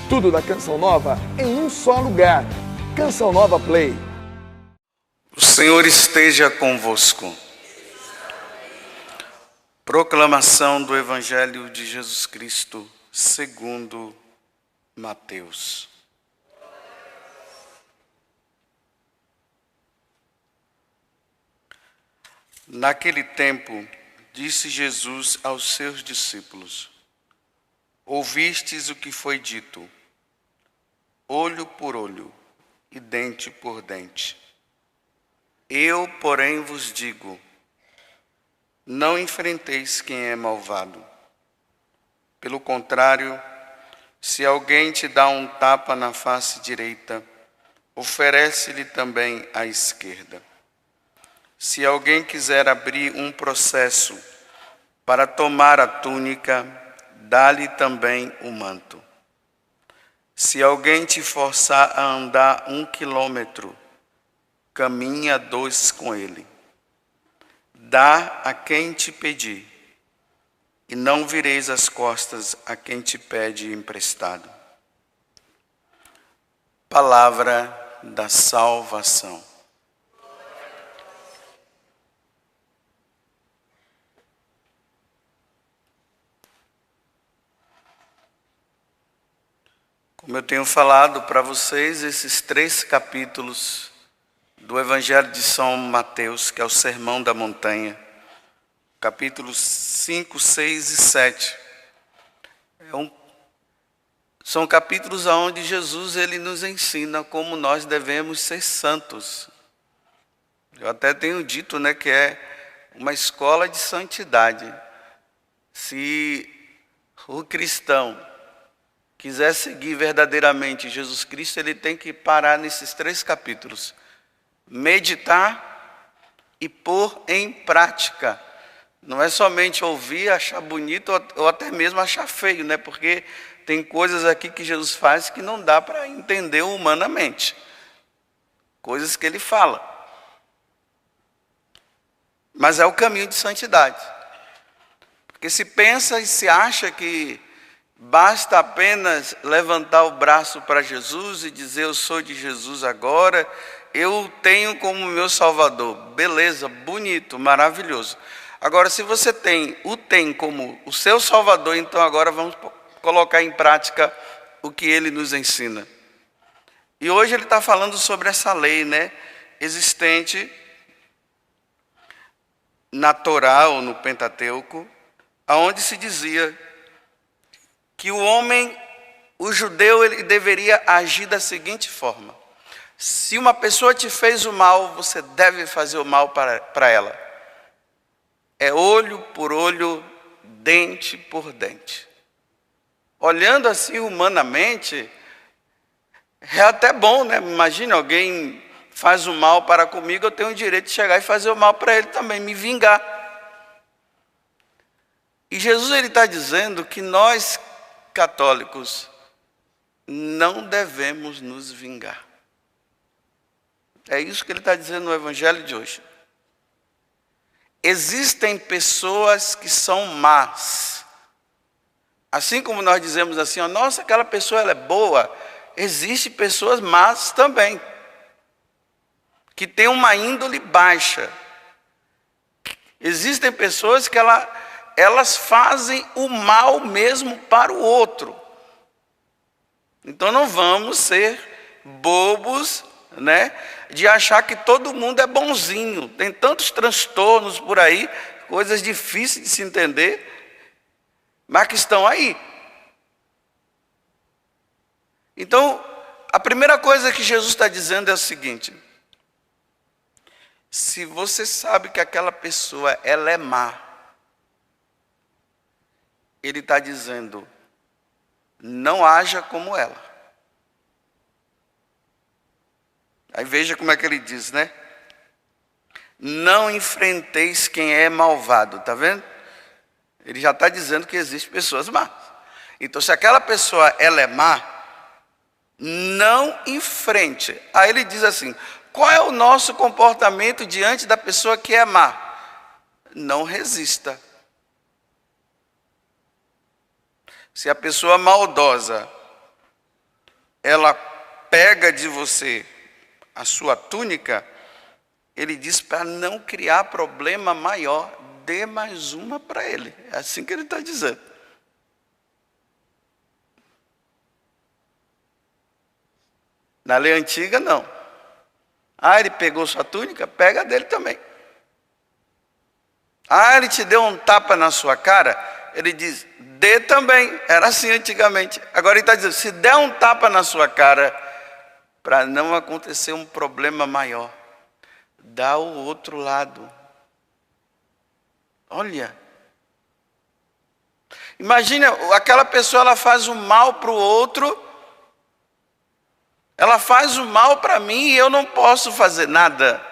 Tudo da Canção Nova em um só lugar. Canção Nova Play. O Senhor esteja convosco. Proclamação do Evangelho de Jesus Cristo segundo Mateus. Naquele tempo, disse Jesus aos seus discípulos: ouvistes o que foi dito, olho por olho e dente por dente. Eu, porém, vos digo, não enfrenteis quem é malvado. Pelo contrário, se alguém te dá um tapa na face direita, oferece-lhe também a esquerda. Se alguém quiser abrir um processo para tomar a túnica, dá-lhe também o manto. Se alguém te forçar a andar 1 quilômetro, caminha 2 com ele. Dá a quem te pedir, e não vireis as costas a quem te pede emprestado. Palavra da salvação. Como eu tenho falado para vocês, esses 3 capítulos do Evangelho de São Mateus, que é o Sermão da Montanha, capítulos 5, 6 e 7, são capítulos onde Jesus ele nos ensina como nós devemos ser santos. Eu até tenho dito, que é uma escola de santidade. Se o cristão quiser seguir verdadeiramente Jesus Cristo, ele tem que parar nesses 3 capítulos. Meditar e pôr em prática. Não é somente ouvir, achar bonito ou até mesmo achar feio, Porque tem coisas aqui que Jesus faz que não dá para entender humanamente. Coisas que ele fala. Mas é o caminho de santidade. Porque se pensa e se acha que basta apenas levantar o braço para Jesus e dizer: eu sou de Jesus agora, eu tenho como meu Salvador. Beleza, bonito, maravilhoso. Agora, se você tem como o seu Salvador, então agora vamos colocar em prática o que ele nos ensina. E hoje ele está falando sobre essa lei, existente na Torá ou no Pentateuco, aonde se dizia que o judeu, ele deveria agir da seguinte forma: se uma pessoa te fez o mal, você deve fazer o mal para ela. É olho por olho, dente por dente. Olhando assim humanamente, é até bom, Imagina, alguém faz o mal para comigo, eu tenho o direito de chegar e fazer o mal para ele também, me vingar. E Jesus ele está dizendo que nós, católicos, não devemos nos vingar. É isso que ele está dizendo no Evangelho de hoje. Existem pessoas que são más. Assim como nós dizemos assim, nossa, aquela pessoa ela é boa, existem pessoas más também, que têm uma índole baixa. Existem pessoas que elas fazem o mal mesmo para o outro. Então não vamos ser bobos, de achar que todo mundo é bonzinho. Tem tantos transtornos por aí, coisas difíceis de se entender, mas que estão aí. Então, a primeira coisa que Jesus está dizendo é o seguinte: se você sabe que aquela pessoa ela é má, ele está dizendo, não haja como ela. Aí veja como é que ele diz, Não enfrenteis quem é malvado, está vendo? Ele já está dizendo que existem pessoas más. Então, se aquela pessoa ela é má, não enfrente. Aí ele diz assim, qual é o nosso comportamento diante da pessoa que é má? Não resista. Se a pessoa maldosa ela pega de você a sua túnica, ele diz para não criar problema maior, dê mais uma para ele. É assim que ele está dizendo. Na lei antiga, não. Ah, ele pegou sua túnica, pega a dele também. Ah, ele te deu um tapa na sua cara, ele diz, dê também. Era assim antigamente. Agora ele está dizendo, se der um tapa na sua cara, para não acontecer um problema maior, dá o outro lado. Olha. Imagina, aquela pessoa, ela faz o mal para o outro, ela faz o mal para mim e eu não posso fazer nada.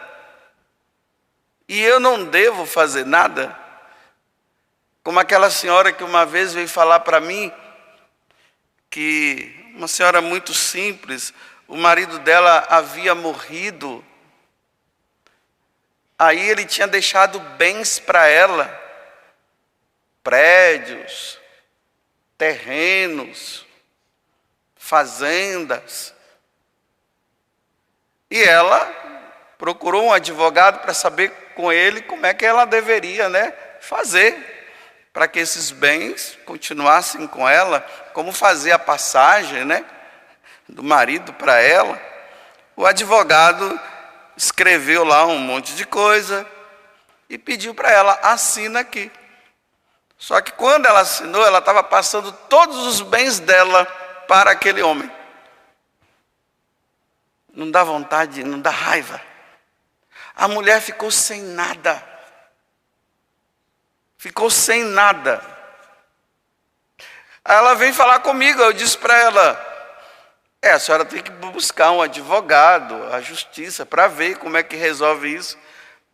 E eu não devo fazer nada. Como aquela senhora que uma vez veio falar para mim, que uma senhora muito simples, o marido dela havia morrido. Aí ele tinha deixado bens para ela, prédios, terrenos, fazendas. E ela procurou um advogado para saber com ele como é que ela deveria, fazer para que esses bens continuassem com ela, como fazer a passagem, do marido para ela. O advogado escreveu lá um monte de coisa e pediu para ela, assina aqui. Só que quando ela assinou, ela estava passando todos os bens dela para aquele homem. Não dá vontade, não dá raiva. A mulher ficou sem nada. Ficou sem nada. Aí ela veio falar comigo, eu disse para ela, a senhora tem que buscar um advogado, a justiça, para ver como é que resolve isso.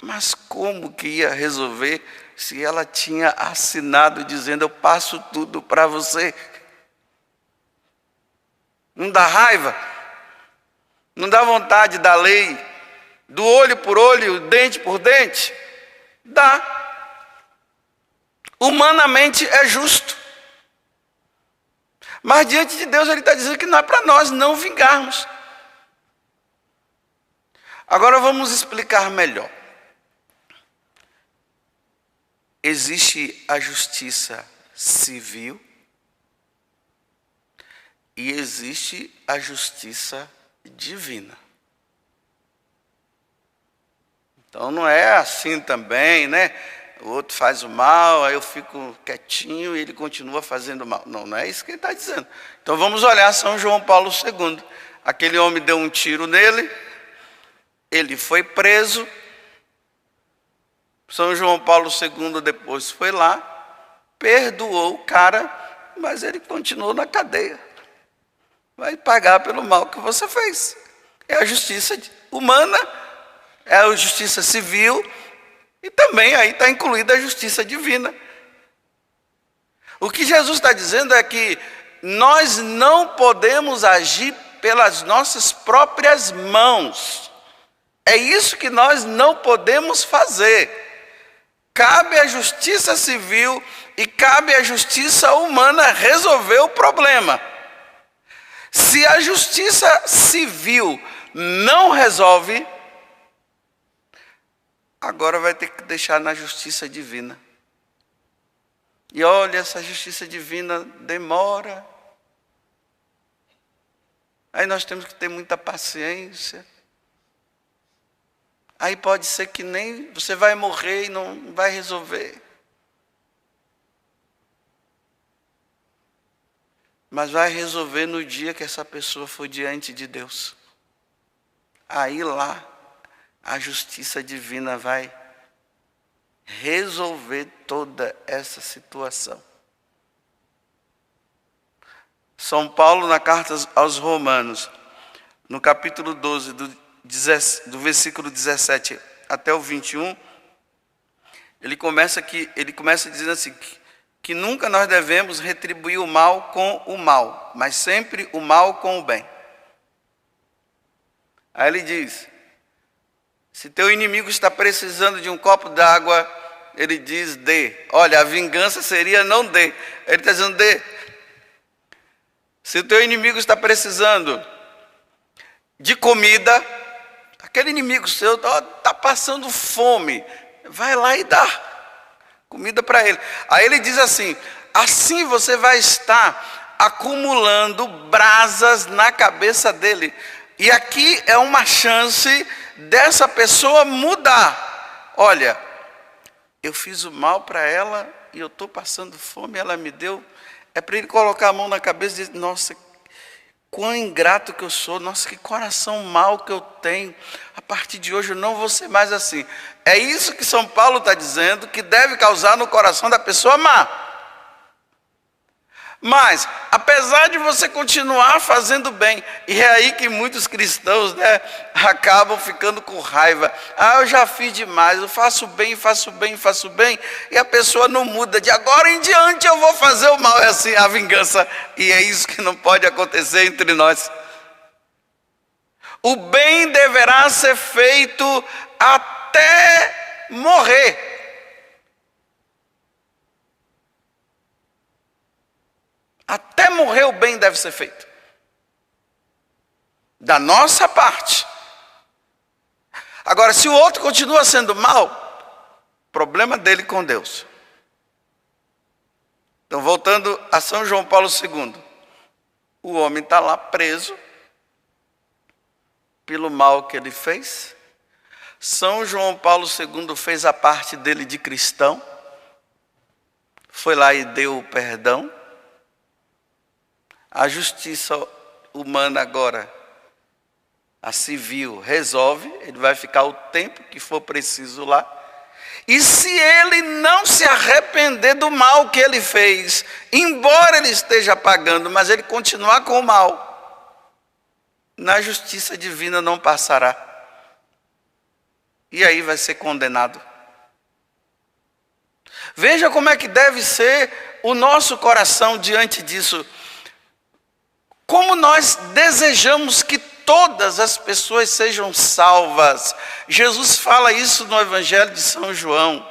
Mas como que ia resolver se ela tinha assinado dizendo, eu passo tudo para você? Não dá raiva? Não dá vontade da lei, do olho por olho, dente por dente? Dá. Humanamente é justo. Mas diante de Deus ele está dizendo que não é para nós não vingarmos. Agora vamos explicar melhor. Existe a justiça civil e existe a justiça divina. Então não é assim também, O outro faz o mal, aí eu fico quietinho e ele continua fazendo mal. Não, não é isso que ele está dizendo. Então vamos olhar São João Paulo II. Aquele homem deu um tiro nele, ele foi preso. São João Paulo II depois foi lá, perdoou o cara, mas ele continuou na cadeia. Vai pagar pelo mal que você fez. É a justiça humana, é a justiça civil, e também aí está incluída a justiça divina. O que Jesus está dizendo é que nós não podemos agir pelas nossas próprias mãos. É isso que nós não podemos fazer. Cabe à justiça civil e cabe à justiça humana resolver o problema. Se a justiça civil não resolve, agora vai ter que deixar na justiça divina. E olha, essa justiça divina demora. Aí nós temos que ter muita paciência. Aí pode ser que nem você vai morrer e não vai resolver. Mas vai resolver no dia que essa pessoa for diante de Deus. Aí lá, a justiça divina vai resolver toda essa situação. São Paulo, na carta aos Romanos, no capítulo 12, do versículo 17 até o 21, ele começa dizendo assim, que nunca nós devemos retribuir o mal com o mal, mas sempre o mal com o bem. Aí ele diz, se teu inimigo está precisando de um copo d'água, ele diz, dê. Olha, a vingança seria não dê. Ele está dizendo, dê. Se o teu inimigo está precisando de comida, aquele inimigo seu está passando fome, vai lá e dá comida para ele. Aí ele diz assim: assim você vai estar acumulando brasas na cabeça dele. E aqui é uma chance dessa pessoa mudar. Olha, eu fiz o mal para ela e eu estou passando fome, ela me deu. É para ele colocar a mão na cabeça e dizer: nossa, quão ingrato que eu sou, nossa, que coração mau que eu tenho. A partir de hoje eu não vou ser mais assim. É isso que São Paulo está dizendo que deve causar no coração da pessoa má. Mas, apesar de você continuar fazendo bem, e é aí que muitos cristãos, acabam ficando com raiva. Eu já fiz demais, eu faço bem, e a pessoa não muda. De agora em diante eu vou fazer o mal, é assim a vingança. E é isso que não pode acontecer entre nós. O bem deverá ser feito até morrer. Até morrer o bem deve ser feito. Da nossa parte. Agora, se o outro continua sendo mal, problema dele com Deus. Então, voltando a São João Paulo II. O homem está lá preso pelo mal que ele fez. São João Paulo II fez a parte dele de cristão. Foi lá e deu o perdão. A justiça humana agora, a civil, resolve, ele vai ficar o tempo que for preciso lá. E se ele não se arrepender do mal que ele fez, embora ele esteja pagando, mas ele continuar com o mal, na justiça divina não passará. E aí vai ser condenado. Veja como é que deve ser o nosso coração diante disso. Como nós desejamos que todas as pessoas sejam salvas. Jesus fala isso no Evangelho de São João.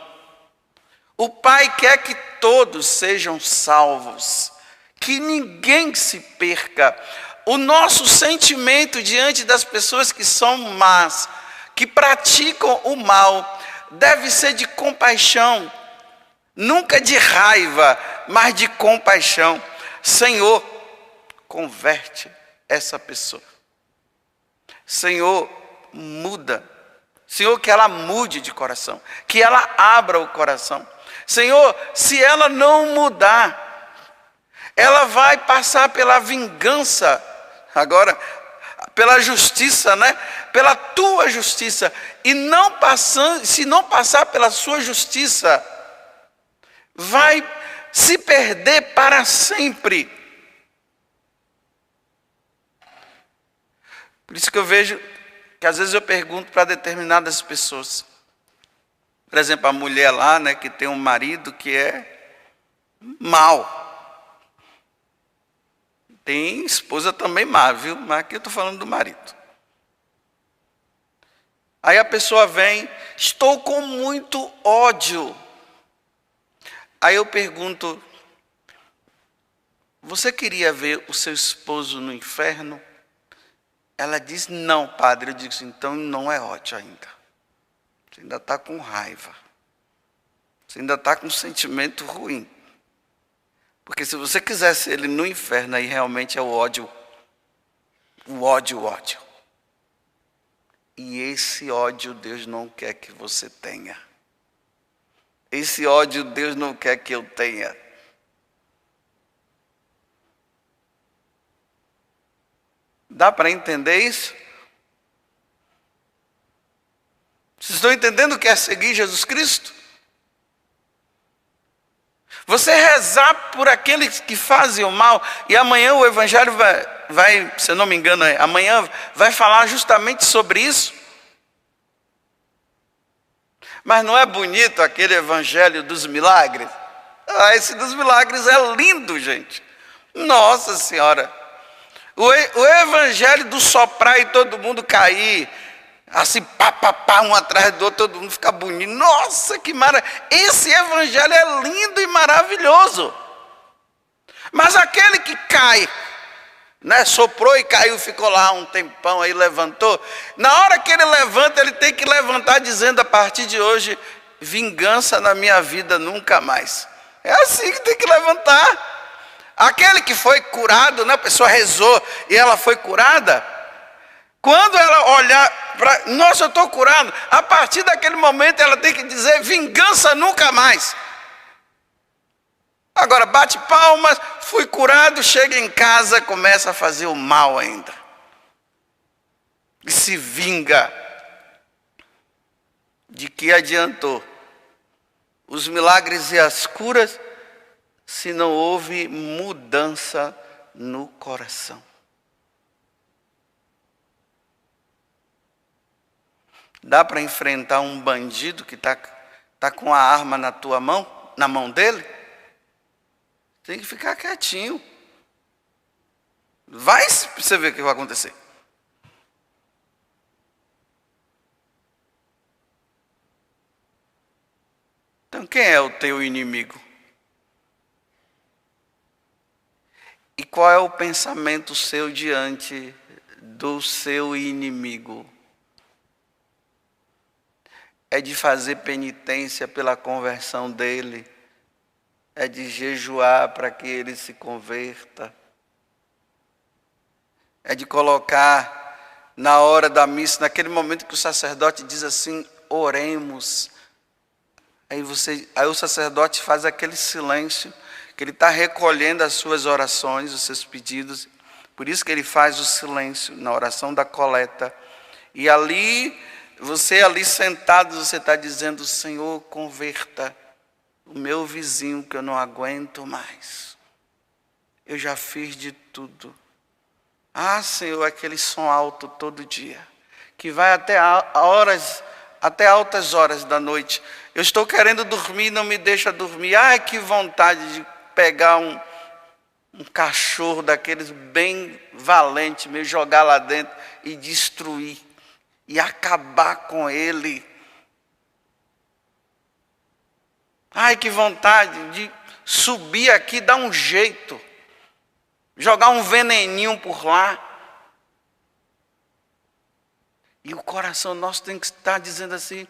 O Pai quer que todos sejam salvos, que ninguém se perca. O nosso sentimento diante das pessoas que são más, que praticam o mal, deve ser de compaixão, nunca de raiva, mas de compaixão. Senhor, converte essa pessoa. Senhor, muda. Senhor, que ela mude de coração, que ela abra o coração. Senhor, se ela não mudar, ela vai passar pela vingança, agora, pela justiça, pela tua justiça. E não passando, se não passar pela sua justiça, vai se perder para sempre. Por isso que eu vejo que às vezes eu pergunto para determinadas pessoas. Por exemplo, a mulher lá, que tem um marido que é mau. Tem esposa também má, viu? Mas aqui eu estou falando do marido. Aí a pessoa vem: estou com muito ódio. Aí eu pergunto: você queria ver o seu esposo no inferno? Ela diz: não, padre. Eu digo: então não é ódio ainda. Você ainda está com raiva. Você ainda está com um sentimento ruim. Porque se você quisesse ele no inferno, aí realmente é o ódio. O ódio. E esse ódio Deus não quer que você tenha. Esse ódio Deus não quer que eu tenha. Dá para entender isso? Vocês estão entendendo o que é seguir Jesus Cristo? Você rezar por aqueles que fazem o mal, e amanhã o Evangelho vai, se eu não me engano, amanhã vai falar justamente sobre isso. Mas não é bonito aquele Evangelho dos milagres? Esse dos milagres é lindo, gente. Nossa Senhora! O Evangelho do soprar e todo mundo cair, assim, um atrás do outro, todo mundo fica bonito. Nossa, que maravilha! Esse Evangelho é lindo e maravilhoso. Mas aquele que cai Né? Soprou e caiu, ficou lá um tempão, aí levantou. Na hora que ele levanta, ele tem que levantar dizendo: a partir de hoje, vingança na minha vida nunca mais. É assim que tem que levantar. Aquele que foi curado, né? A pessoa rezou e ela foi curada. Quando ela olhar para, nossa, eu estou curado, a partir daquele momento ela tem que dizer: vingança nunca mais. Agora bate palmas, fui curado, chega em casa, começa a fazer o mal ainda. E se vinga. De que adiantou os milagres e as curas se não houve mudança no coração? Dá para enfrentar um bandido que tá com a arma na tua mão, na mão dele? Tem que ficar quietinho. Vai para você ver o que vai acontecer. Então quem é o teu inimigo? E qual é o pensamento seu diante do seu inimigo? É de fazer penitência pela conversão dele, é de jejuar para que ele se converta, é de colocar na hora da missa, naquele momento que o sacerdote diz assim: oremos. Aí o sacerdote faz aquele silêncio, que ele está recolhendo as suas orações, os seus pedidos. Por isso que ele faz o silêncio na oração da coleta. E ali, você ali sentado, você está dizendo: Senhor, converta o meu vizinho que eu não aguento mais. Eu já fiz de tudo. Ah, Senhor, aquele som alto todo dia, que vai até altas horas da noite. Eu estou querendo dormir, não me deixa dormir. Ai, que vontade de pegar um cachorro daqueles bem valente, me jogar lá dentro e destruir, e acabar com ele. Ai, que vontade de subir aqui, dar um jeito, jogar um veneninho por lá. E o coração nosso tem que estar dizendo assim: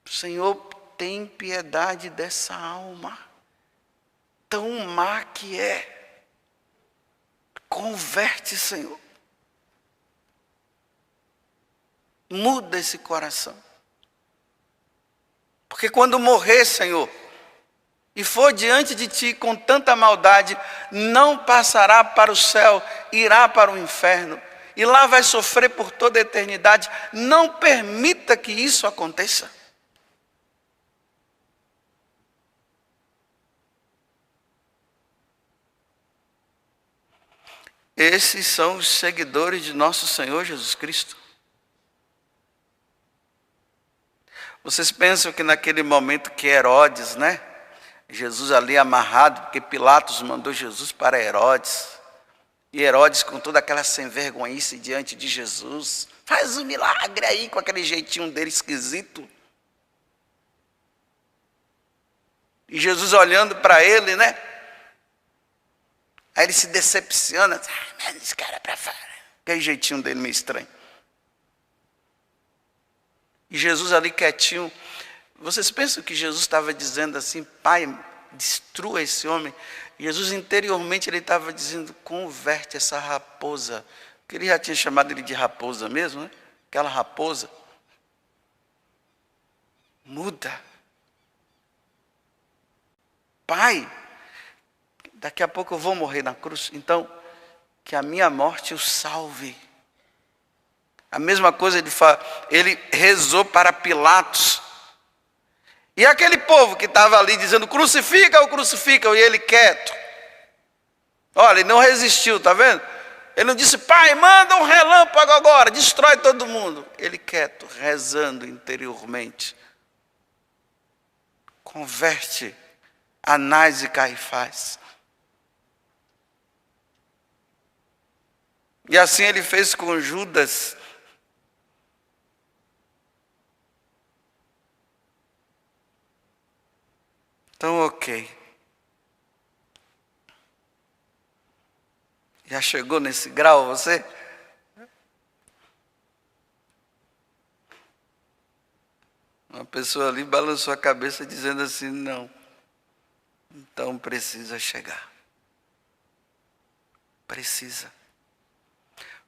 Senhor, tem piedade dessa alma, tão má que é. Converte, Senhor. Muda esse coração. Porque quando morrer, Senhor, e for diante de Ti com tanta maldade, não passará para o céu, irá para o inferno. E lá vai sofrer por toda a eternidade. Não permita que isso aconteça. Esses são os seguidores de nosso Senhor Jesus Cristo. Vocês pensam que naquele momento que Herodes, né? Jesus ali amarrado, porque Pilatos mandou Jesus para Herodes. E Herodes, com toda aquela sem-vergonhice diante de Jesus, faz um milagre aí com aquele jeitinho dele esquisito. E Jesus olhando para ele, né? Aí ele se decepciona. Manda esse cara para fora. Aquele jeitinho dele meio estranho. E Jesus ali quietinho. Vocês pensam que Jesus estava dizendo assim: Pai, destrua esse homem? Jesus interiormente ele estava dizendo: converte essa raposa. Porque ele já tinha chamado ele de raposa mesmo, né? Aquela raposa. Muda. Pai, daqui a pouco eu vou morrer na cruz, então que a minha morte o salve. A mesma coisa ele rezou para Pilatos. E aquele povo que estava ali dizendo: crucifica-o, crucifica-o, e ele quieto. Olha, ele não resistiu, está vendo? Ele não disse: Pai, manda um relâmpago agora, destrói todo mundo. Ele quieto, rezando interiormente. Converte Anás e Caifás. E assim ele fez com Judas. Então, ok. Já chegou nesse grau você? Uma pessoa ali balançou a cabeça dizendo assim, não. Então precisa chegar. Precisa.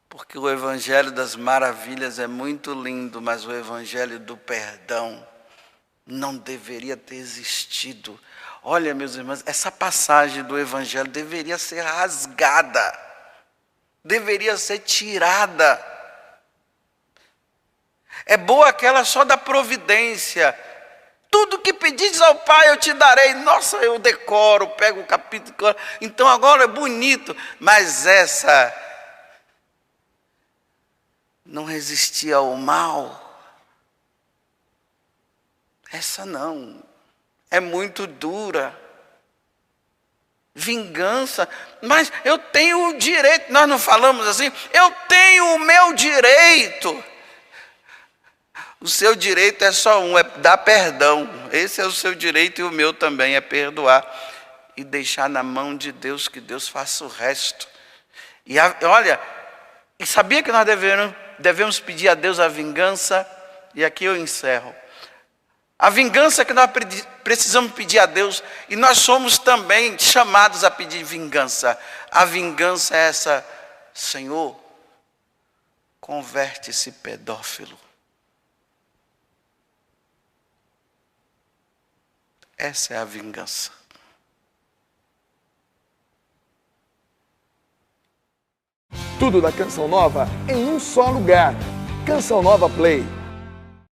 Porque o evangelho das maravilhas é muito lindo, mas o evangelho do perdão não deveria ter existido. Olha, meus irmãos, essa passagem do evangelho deveria ser rasgada. Deveria ser tirada. É boa aquela só da providência. Tudo que pedis ao Pai eu te darei. Nossa, eu decoro, pego o capítulo. Então agora é bonito. Mas essa não resistia ao mal. Essa não. É muito dura. Vingança. Mas eu tenho o direito. Nós não falamos assim? Eu tenho o meu direito. O seu direito é só um, é dar perdão. Esse é o seu direito e o meu também, é perdoar. E deixar na mão de Deus, que Deus faça o resto. E olha, e sabia que nós devemos pedir a Deus a vingança? E aqui eu encerro. A vingança que nós precisamos pedir a Deus, e nós somos também chamados a pedir vingança. A vingança é essa, Senhor, converte esse pedófilo. Essa é a vingança. Tudo da Canção Nova em um só lugar. Canção Nova Play.